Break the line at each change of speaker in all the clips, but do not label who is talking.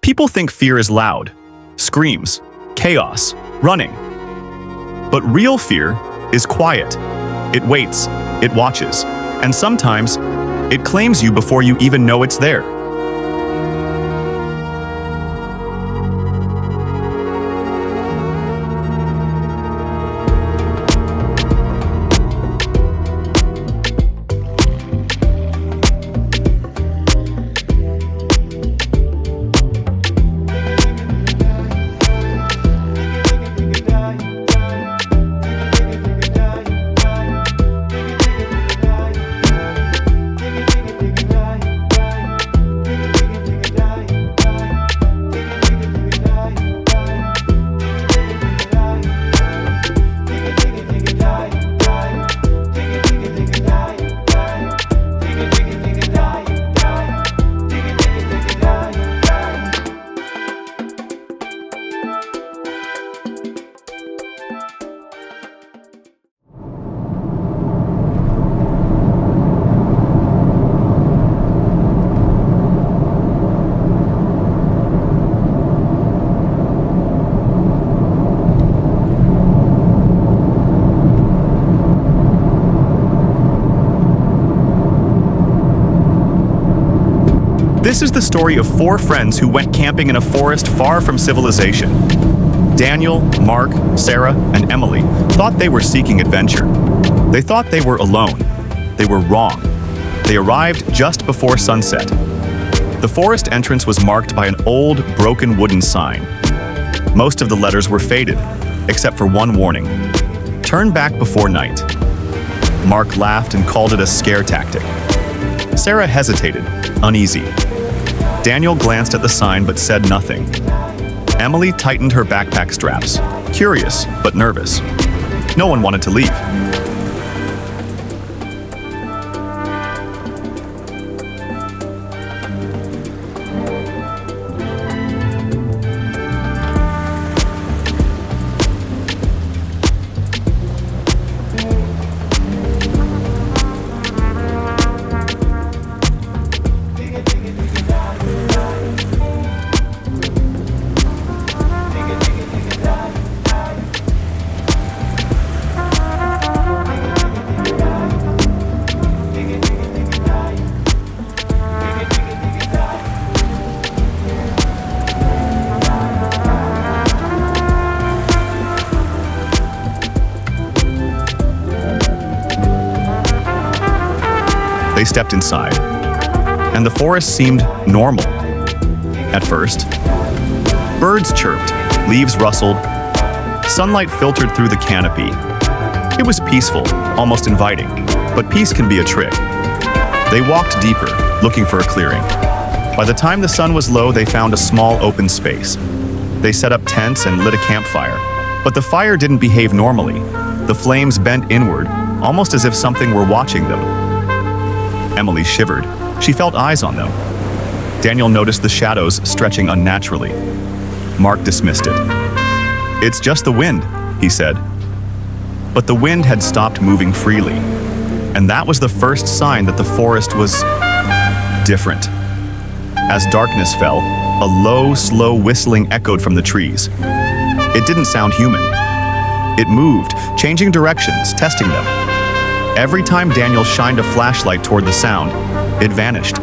People think fear is loud, screams, chaos, running. But real fear is quiet. It waits, it watches, and sometimes it claims you before you even know it's there. This is the story of four friends who went camping in a forest far from civilization. Daniel, Mark, Sarah, and Emily thought they were seeking adventure. They thought they were alone. They were wrong. They arrived just before sunset. The forest entrance was marked by an old, broken wooden sign. Most of the letters were faded, except for one warning: turn back before night. Mark laughed and called it a scare tactic. Sarah hesitated, uneasy. Daniel glanced at the sign but said nothing. Emily tightened her backpack straps, curious but nervous. No one wanted to leave. They stepped inside, and the forest seemed normal. At first, birds chirped, leaves rustled, sunlight filtered through the canopy. It was peaceful, almost inviting, but peace can be a trick. They walked deeper, looking for a clearing. By the time the sun was low, they found a small open space. They set up tents and lit a campfire, but the fire didn't behave normally. The flames bent inward, almost as if something were watching them. Emily shivered. She felt eyes on them. Daniel noticed the shadows stretching unnaturally. Mark dismissed it. "It's just the wind," he said. But the wind had stopped moving freely, and that was the first sign that the forest was different. As darkness fell, a low, slow whistling echoed from the trees. It didn't sound human. It moved, changing directions, testing them. Every time Daniel shined a flashlight toward the sound, it vanished.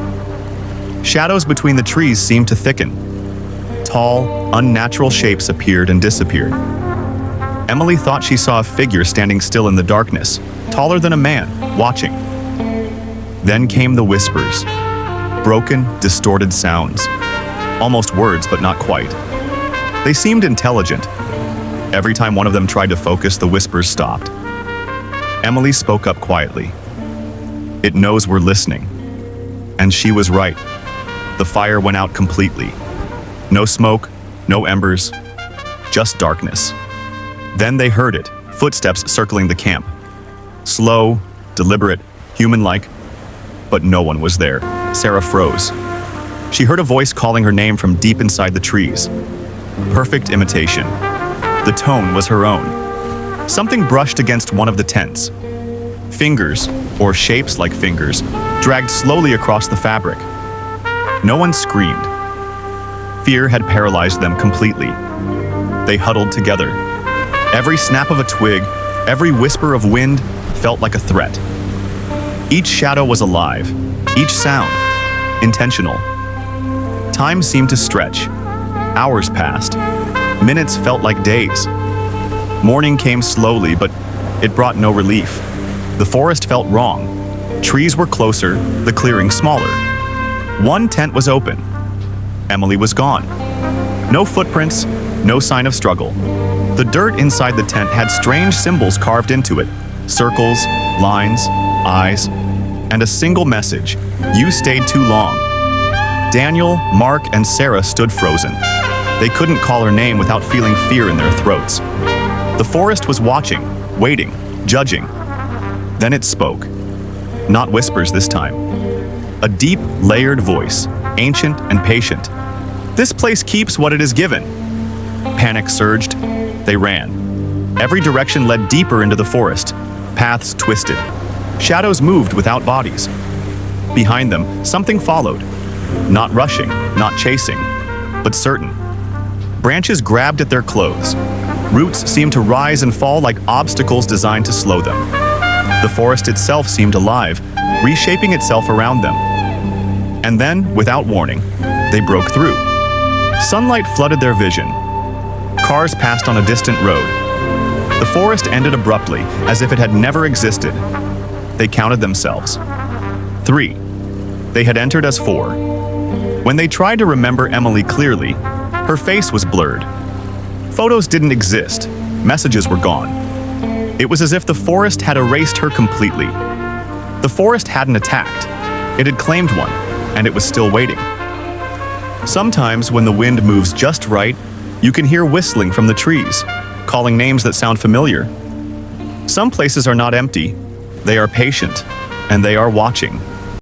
Shadows between the trees seemed to thicken. Tall, unnatural shapes appeared and disappeared. Emily thought she saw a figure standing still in the darkness, taller than a man, watching. Then came the whispers. Broken, distorted sounds. Almost words, but not quite. They seemed intelligent. Every time one of them tried to focus, the whispers stopped. Emily spoke up quietly. "It knows we're listening." And she was right. The fire went out completely. No smoke, no embers, just darkness. Then they heard it, footsteps circling the camp. Slow, deliberate, human-like, but no one was there. Sarah froze. She heard a voice calling her name from deep inside the trees. Perfect imitation. The tone was her own. Something brushed against one of the tents. Fingers, or shapes like fingers, dragged slowly across the fabric. No one screamed. Fear had paralyzed them completely. They huddled together. Every snap of a twig, every whisper of wind felt like a threat. Each shadow was alive, each sound intentional. Time seemed to stretch. Hours passed. Minutes felt like days. Morning came slowly, but it brought no relief. The forest felt wrong. Trees were closer, the clearing smaller. One tent was open. Emily was gone. No footprints, no sign of struggle. The dirt inside the tent had strange symbols carved into it. Circles, lines, eyes, and a single message: "You stayed too long." Daniel, Mark, and Sarah stood frozen. They couldn't call her name without feeling fear in their throats. The forest was watching, waiting, judging. Then it spoke. Not whispers this time. A deep, layered voice, ancient and patient. "This place keeps what it is given." Panic surged. They ran. Every direction led deeper into the forest. Paths twisted. Shadows moved without bodies. Behind them, something followed. Not rushing, not chasing, but certain. Branches grabbed at their clothes. Roots seemed to rise and fall like obstacles designed to slow them. The forest itself seemed alive, reshaping itself around them. And then, without warning, they broke through. Sunlight flooded their vision. Cars passed on a distant road. The forest ended abruptly, as if it had never existed. They counted themselves. 3. They had entered as 4. When they tried to remember Emily clearly, her face was blurred. Photos didn't exist. Messages were gone. It was as if the forest had erased her completely. The forest hadn't attacked. It had claimed one, and it was still waiting. Sometimes, when the wind moves just right, you can hear whistling from the trees, calling names that sound familiar. Some places are not empty. They are patient, and they are watching.